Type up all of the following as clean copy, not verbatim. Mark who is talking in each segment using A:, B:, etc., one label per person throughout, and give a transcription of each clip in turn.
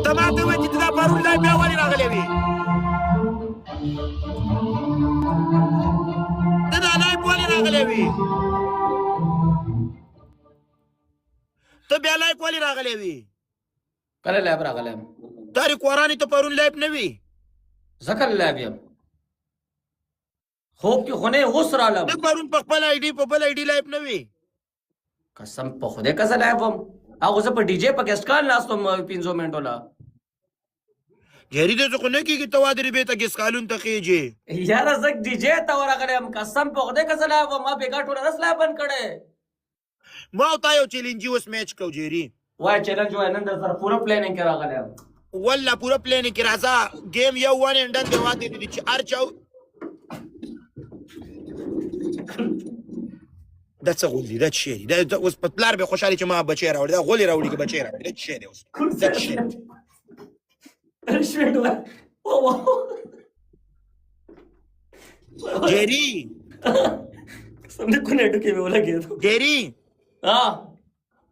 A: تماته وې چې دا پرون لا بیا ولې راغلی وې ته دا لایف ولې راغلی وې ته بیا لایف ولې راغلی وې
B: کله لایف راغلی یم
A: طارق وراني ته پرون لایف نه وې
B: زه کله لایف یم خوب کې خو نه اوس رالم
A: ته پرون په خپل آی ډي په بل آی ډي لایف نه وې
B: قسم په خدای که زه لایف وم هغه زه په ډي جې په ګسټکال ناست وم 15 منټو لا
A: جهري دې خو نه کېږي ته وادرې بېته ګسکالون ته خېجې
B: یاره زه ډي جې ته ورغلی یم قسم په خدای که زه لایف وم ما بېګا ټوله ورځ لایف بند کړی
A: ما او تا یو چیلنجي اوس میچ کوو جهري
B: وای چیلنج وای نن در سره پوره پلانینګ کې راغلی یم
A: والله پوره پلانینګ کې راځه ګیم یو ون اینډ ډن دی وادې دي چې هر چا دا څه غول دي دا څه شی دی دا اوس په پلار به خوشحالي چې ما بچی راوړي دا غولې راوړي که بچی راوړي دا څه شی دی اوس دا څه شی
B: رشوت وای
A: جهري
B: قسم دې کونه ټکې مې ولګېدو
A: جهري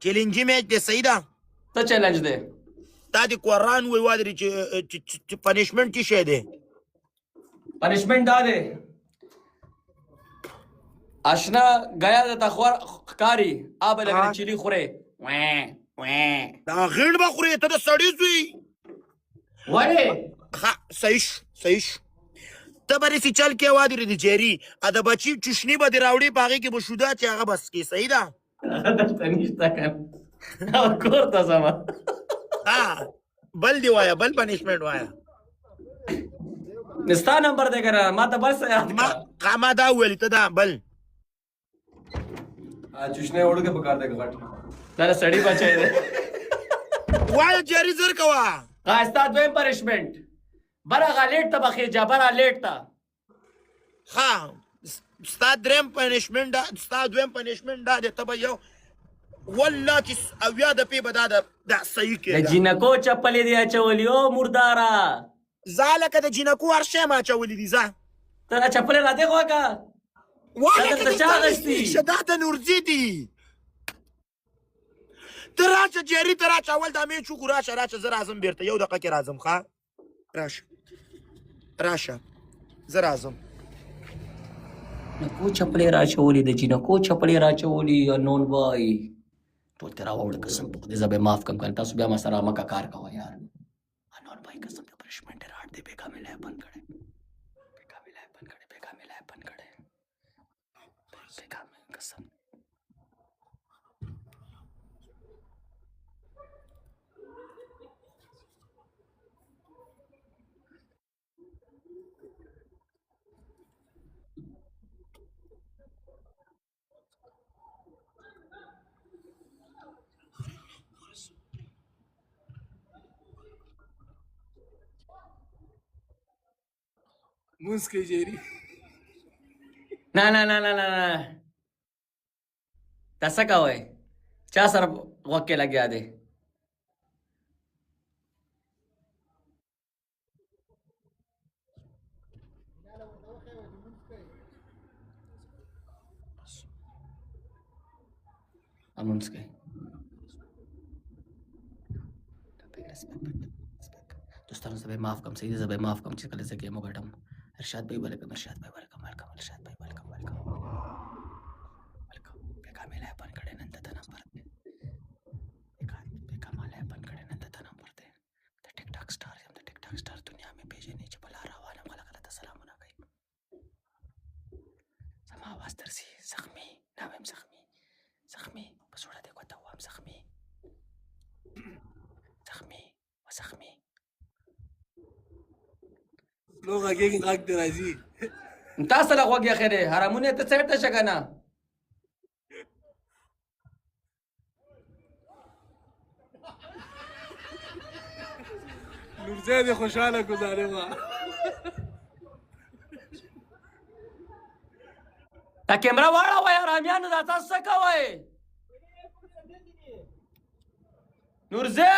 A: چیلنجي میچ دی صحیح ده
B: ته چیلنج دی
A: تا دې قرآن وی وادرې چې پنشمنټ څه شی دی
B: پنشمنٹ دا دی اشنا گیا د تخور ښکاري آب لګنه چیلی خوره
A: دا غیړ به خورې ته د سړي زوی
B: ولې
A: صحیح شو ته به داسې چل کې وادرې د جهري د بچي چوشني به دې راوړې په هغې کې به شوده چې هغه بس کې صحیح ده
B: هغه دلته نشته که کور ته ځمه
A: بل دی وایه بل پنشمنټ وایه
B: ستا نمبر دی که نه ما ته بل څه یاد کړه
A: ما دا وویلې ته دا بل
C: چوشنه وړوکې په کار دی که غټ
B: دا سړي بچی دی
A: وایه جهري زر کوه
B: ستا دویم پنشمنټ برغه لیټ ته بخېجه بره لیټ ته
A: ښه ستا دریم پنشمنټ ستا دویم پنشمنټ دا دی ته به یو والله چې اویا دپې به دا صحیح کېږي
B: د جینکو چپلې دی اچولي او مرداره
A: زه لکه د جینکو هر شی ما اچولی دي ځه
B: ته دا چپلې را دې غوږه
A: والله دا د نورځي دي ته راشه جهري ته راشه اول دا میچ وکړو راشه زه راځم بېرته یو دقیقه کې راځم ښه راشه زه راځم
B: جینکو چپلې را اچولي د جینکو چپلې را اچولي انون وای ټول تې راوړه قسم په خدای زه به معاف کړم که تاسو بیا ما سره مکه کار کوه یار انون بھائی قسم د پنشمنټ یې راټ دی بېګا مې لایف بند کړی بېګا مې لایف بند کړی بېګا مې قسم
C: مونځ کوي جهري
B: نه دا څه کوئ چا سره غوږ کې لګیا دی لمونځ کوي دوستانو زه به معاف کړم صحیح دی زه به معاف کړم چې کله زه ګیم وګټم ارشاد بھائی ویلکم ارشاد بھائی ویلکم ارشاد بھائی ویلکم بېګا مې لایف بند کړی نن دته نمبر دی بېګا ما لایف بند کړی نن دته نمبر دی د ټیک ټاک سټار یم د ټیک ټاک سټار دنیا مې پېژنې چې په لار روان یم خلک راته سلامونه کوي زما اواز درځي زخمي نه وایم زخمي په زړه دې ګوته وایم زخمي
C: لو غږېږي غږ دې راځي
B: تا سره غوږ یې دی حرامونه ته سایډ ته شه که نه
C: نورزی دې خوشحاله ګزارې وه
B: دا کیمره واړوئ حرامیانو دا تاسو څه کوئ نورزی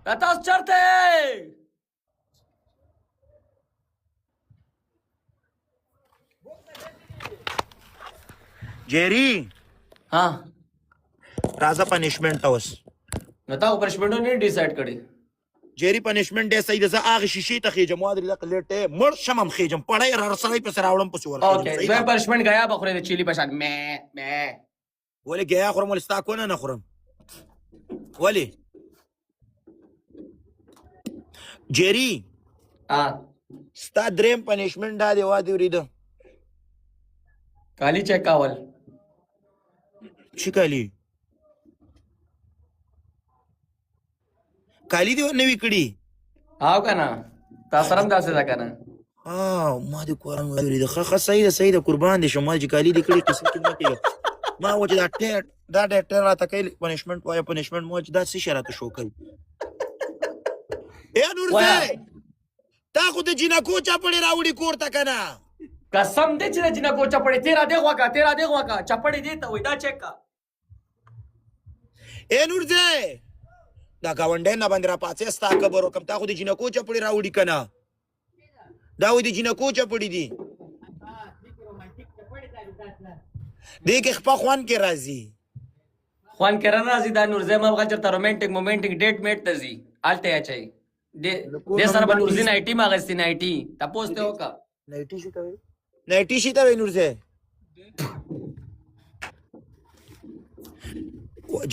B: دا تاسو چرته
A: जेरी
B: ها
A: راځه پنیشمنت اوس
B: نو تا پنشمنټ نه ډیسایډ کړی
A: جیری پنیشمنت دې صحیح ده زه هغه شیشې ته خېجم وادرې دغه لیټه مړ شمم خېجم پړی را سړی پسې راوړم پسې ورخېجم
B: اوکې دوی پنشمنټ غیا بخوره د چيلي پشان مې
A: ولې ګیا خورم ولې ستا کونه نه خورم ولې جیری
B: ها
A: ستا دریم پنیشمنت دا دی وادي وریده
B: کالی چیک کول
A: چې کالی کالی دی نوې کړي
B: هاو کنه تا سره هم داسې ده کنه
A: ما دې کورم وریده خه صحیح ده قربان دي شم ما چې کالی دی کړي قسم کې نه کېږي ما و چې دا ډاکټر راته کوي پنیشمنت وایي پنیشمنت مو چې دا څه شرط شو کوي اے نور دې تا خو د جنکو چپړې راوړي کور ته کنه
B: قسم دې چې جنا کو چپړې تیرا دیغوا کا چپړې دې ته وای دا چیک کا
A: اے نور دې دا گاونډین نه باندې را پاتې ستا خبرو کم تا خو د جنکو چپړې راوړي کنه دا وې د جنکو چپړې دي دې کې خپل خوان کې راځي
B: خوان کرن راځي دا نور زما بغل چرته رومانټیک مومنټیک ډیټ میټ ته زی آلته اچي دې سره به نور زین آیټي ما غستین آیټي تاسو ته وکا
A: نایټی شي ته وې نور زه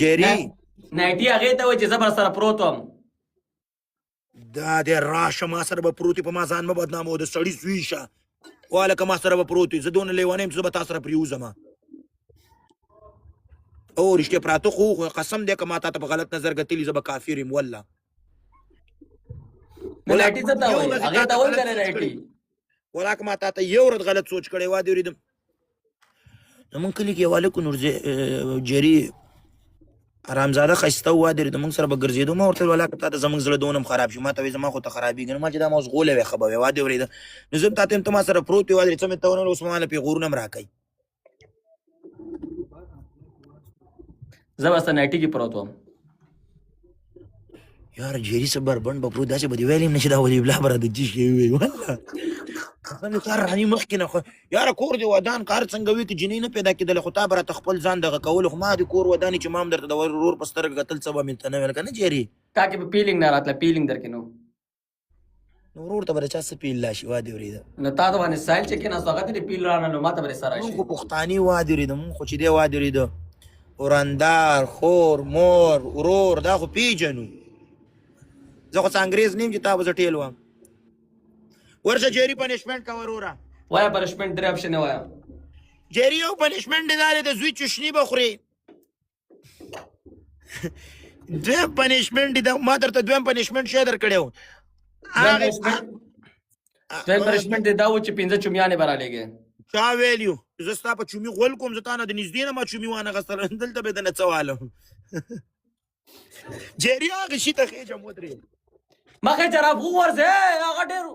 A: جيري
B: نایټي هغه ته و چې زبر سره پروتوم
A: دا دې راشه ما سره به پروتي په ما ځان مې بدنامو د سړی سويشه واله که ما سره به پروتي زه دونه لیوانه يم چې به تاسو سره پریوزم او رښتیا پراته خو قسم دې که ما ته په غلط نظر کتلی زه به کافر يم والله
B: نایټي څه ته وای هغه ته وای کنه نایټي
A: ولاک ما ته یو ورځ غلط سوچ کړي و دې وریدم مونږ کلی کې والکو نور جيري آرامزاده خسته و دې د مونږ سره به ګرځېدو ما ورته ولاک ته زمونږ زړه دونم خراب شي ما ته زما خو ته خرابېږي ما چې دا موږ غوله وي خبره و دې ورید نو زم ته ما سره پروت و دې څه مې ته ونه اوس مانه په غورنم راکای
B: زبر نایټي کې پروتوم
A: یار جيري صبر بند بپرو داسې به دی ویلم نشي دا ولي بلا بر د جي شي وي والله انا کار راني مخکنه خو یار کور دی ودان کار څنګه وي چې جنې نه پیدا کېدل خو تا بر تخپل ځان دغه کول خو ما دی کور ودانې چې مام درته د ورور پستر قتل سبا ملته نه ویل کنه جيري
B: تاکي په پیلینګ نه راتله پیلینګ درکینو
A: ورور ته بر چا څه پیل لا شي وادي ورید
B: نو تا ته باندې سایل چې کنه سوغت دی پیل رانه نو ماته بر سره شي
A: خو پښتاني وادي ورید خو چې دی وادي ورید وراندار خور مور ورور دا خو پیجنو زه خو انګريز نیم چې تاسو ټیل وام ورشه جيري پنیشمنت کا ورورا
B: وای پنشمنت درې اپشن وای
A: جيري یو پنیشمنت دی د زوی چشنی بخوري دویم پنیشمنت دی ما درته دویم پنیشمنت شه در کړو
B: دویم پنشمنت دی دا و چې 15 چومیانه برا لګي
A: چا ویلیو زه ستا په چومي غول کوم زه تانه د نږدې نه ما چومي وانه غسل دلته به د نه څوالم جيري هغه شي ته خېجم ودرې
B: مخه جرا ورځه هغه ډېرو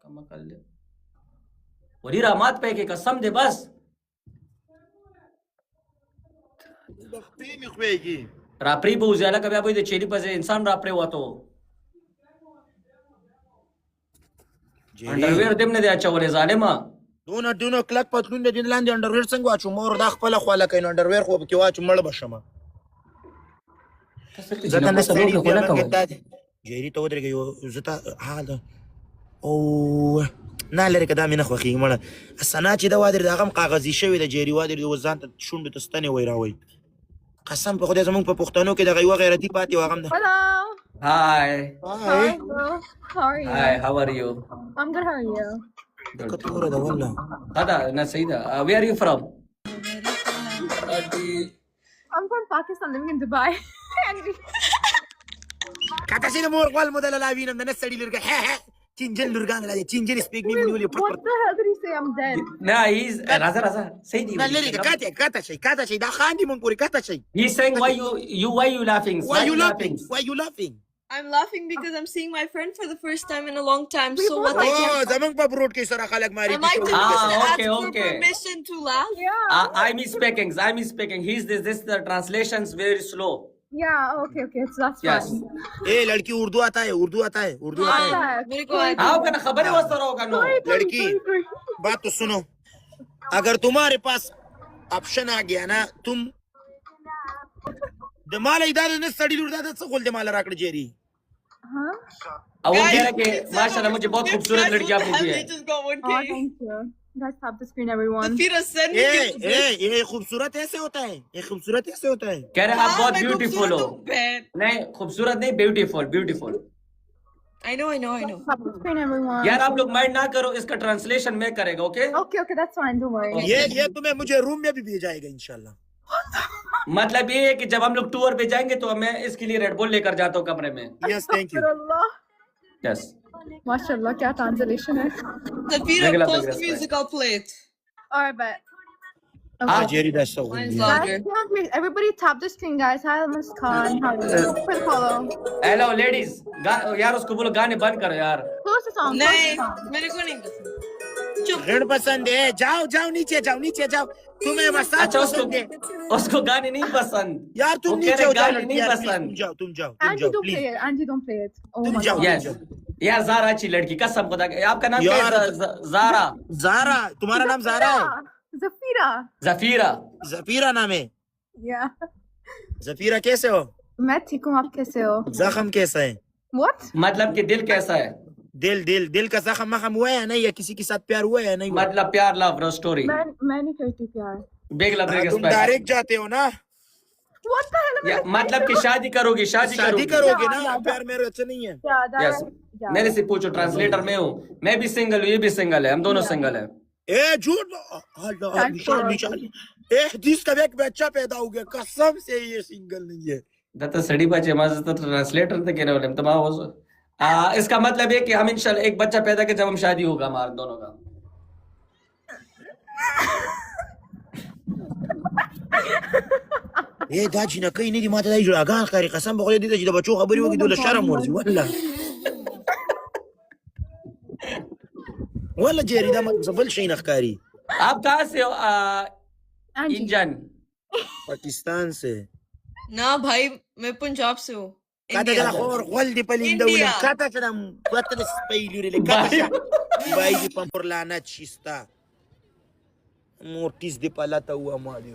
B: کم کړل وری رحمت په کې قسم دې بس
A: بختي می خوېږي
B: را پری به وزاله کبه به د چيلي په انسان را پری وته انډرویر دیم نه دی اچولې ظالما
A: دونه کلک پتلون دې لاندې انډرویر څنګه واچو مور دا خپل خواله کین انډرویر خو کې واچو مړ بشم زه کنه سبب خو نه کوم جيري ته ودرېږي یو زتا حال او نه لري کدا مې نه خوخي مړه اسنه چې دا وادر دغه کاغذي شوی د جيري وادر د وزان ته شوند تستنه وای راوي قسم په خدای زمونږ په پښتنو کې دغه یو غیرتی پاتې واغم ده
D: Hello.
B: Hi.
D: Hi. How are you?
B: Hi, how are you?
D: I'm good. How are you?
A: کتوره ده والله
B: هذا نه سيدا. Where are you from?
D: I'm from Pakistan, living in Dubai.
A: کاته چې مور خپل مودل لا وینم نه سړی لرګه چینجل لرګان لا چینجل سپیک می ونیولې
D: What the hell did he say? I'm dead.
B: No, he's Raza. Say
A: نه لري کاته شي دا خاندي مونږ پوری کاته شي
B: He's saying why you laughing?
A: why you laughing
E: I'm laughing because I'm seeing my friend for the first time in a long time. So what I
A: oh
E: can
A: زمونږ په بروډ کې سره خلک ماری
E: am I to
B: okay,
E: ask for
B: okay.
E: permission to laugh?
D: Yeah.
B: I'm speaking. He's this the translation's very slow.
D: Yeah. Okay. So that's
B: Yes.
D: fine.
A: ए लड़की उर्दू आता है
E: मेरे को आती
B: How can खबर वस्तु होगा no?
A: लड़की बात तो सुनो अगर तुम्हारे पास ऑप्शन आ गया ना तुम दमाला इधर ने स्टडी लूट दादा से खोल दे माला राकड़ जेरी
D: Huh?
B: अब वो कह रहा
E: Guys,
B: कि
E: it's
B: माशाल्लाह मुझे बहुत खूबसूरत लड़की आपने दी
E: They
B: है।
E: just got 1K.
D: Oh, thank you. Guys, tap the screen, everyone.
E: Safira, send me
A: A
E: gifts, bitch.
A: ये खूबसूरत ऐसे होता है, ये खूबसूरत ऐसे होता है।
B: कह रहे आप बहुत
E: मैं
B: ब्यूटीफुल हो।
E: खूबसूरत हूँ, bad.
B: नहीं खूबसूरत नहीं, beautiful beautiful.
E: I know.
D: Tap the screen, everyone.
B: यार आप लोग माइंड ना करो, इसका ट्रांसलेशन मैं करेगा, okay?
D: Okay, that's fine. Don't worry.
A: ये तुम्हें मुझे रूम में भी भेजाएगा इंशाल्लाह।
B: मतलब ये है कि जब हम लोग टूर पे जाएंगे तो मैं इसके लिए रेड बुल लेकर जाता हूँ कमरे में।
A: Yes thank you.
D: Astaghfirullah.
B: Yes
D: Mashallah, क्या translation है?
E: Safira,
B: Regular
E: post the
B: progress,
E: music, I'll play it.
D: Alright, bet.
B: Ah.
A: Jerry that's so
E: Mine's
A: good.
E: louder.
D: Guys, everybody tap the screen, guys. Hi, Miss Khan. How are you? Quick follow.
B: Hello ladies, यार उसको बोलो गाने बंद करो यार।
D: Close the song. Close
E: नहीं,
D: the song.
E: मेरे को नहीं पसंद। चुप।
A: ऋण पसंद है, जाओ नीचे जाओ। तुम्हें मसाज
B: अच्छा
A: पसंद है
B: उसको गाने नहीं पसंद
A: यार, तुम
B: वो कह
A: नीचे
B: रहे
A: हो जाओ
B: गाने नहीं
A: यार,
B: पसंद।
A: please, तुम जाओ
D: Angie, don't
A: please.
D: play it. Angie, don't play it. Oh
A: तुम
D: my
A: जाओ।
D: god.
B: यस यार जारा अच्छी लड़की कसम खुदा के। आपका नाम क्या
A: यार,
B: है? जारा
A: जारा, तुम्हारा नाम जारा है?
D: Zafira.
B: जफीरा।
A: जफीरा नाम है।
D: Yeah.
A: जफीरा कैसे हो?
D: मैं ठीक हूँ, आप कैसे हो?
A: जख्म कैसा है?
D: What?
B: मतलब कि दिल कैसा है?
A: दिल का जख्म मखम हुआ है नहीं, या किसी के साथ प्यार हुआ है नहीं हुआ?
B: मतलब प्यार लव लव स्टोरी
D: मैं नहीं करती प्यार.
B: बिग लव
A: तुम डायरेक्ट जाते हो ना,
D: What the hell?
B: या मतलब कि शादी करोगी
A: शादी
B: करोगी।
A: करोगे
D: Yeah,
A: ना,
D: yeah,
A: प्यार मेरे अच्छा नहीं है।
B: यस मेरे से पूछो, ट्रांसलेटर में हूँ, मैं भी सिंगल हूँ, ये भी सिंगल है, हम दोनों सिंगल है।
A: ए झूठ, विशाल हदीस का एक बच्चा पैदा हो गया, कसम से ये सिंगल नहीं है।
B: दत्ता सड़ी बचे मजे तो ट्रांसलेटर थे कहने वाले हम तमाम। इसका मतलब है कि हम इंशाल्लाह एक बच्चा पैदा के जब हम शादी होगा हमारे दोनों का।
A: ए दाजी ना कहीं नहीं दी माता दाई जुड़ा गान करे कसम बखले दी दाजी बच्चों खबरी होगी दोला शर्म ورزي वلا जेरी दा ما زبل شيء نخكاري।
B: आप कहाँ से हो?
D: Angie.
B: इंजन।
A: पाकिस्तान से।
E: ना भाई, मैं पंजाब से हूँ।
A: Kata
E: India.
A: jala khor waldi palin
E: India.
A: dawla kata jala kwata spaili le kata bai di pampor lana chista mortis de palata huwa mali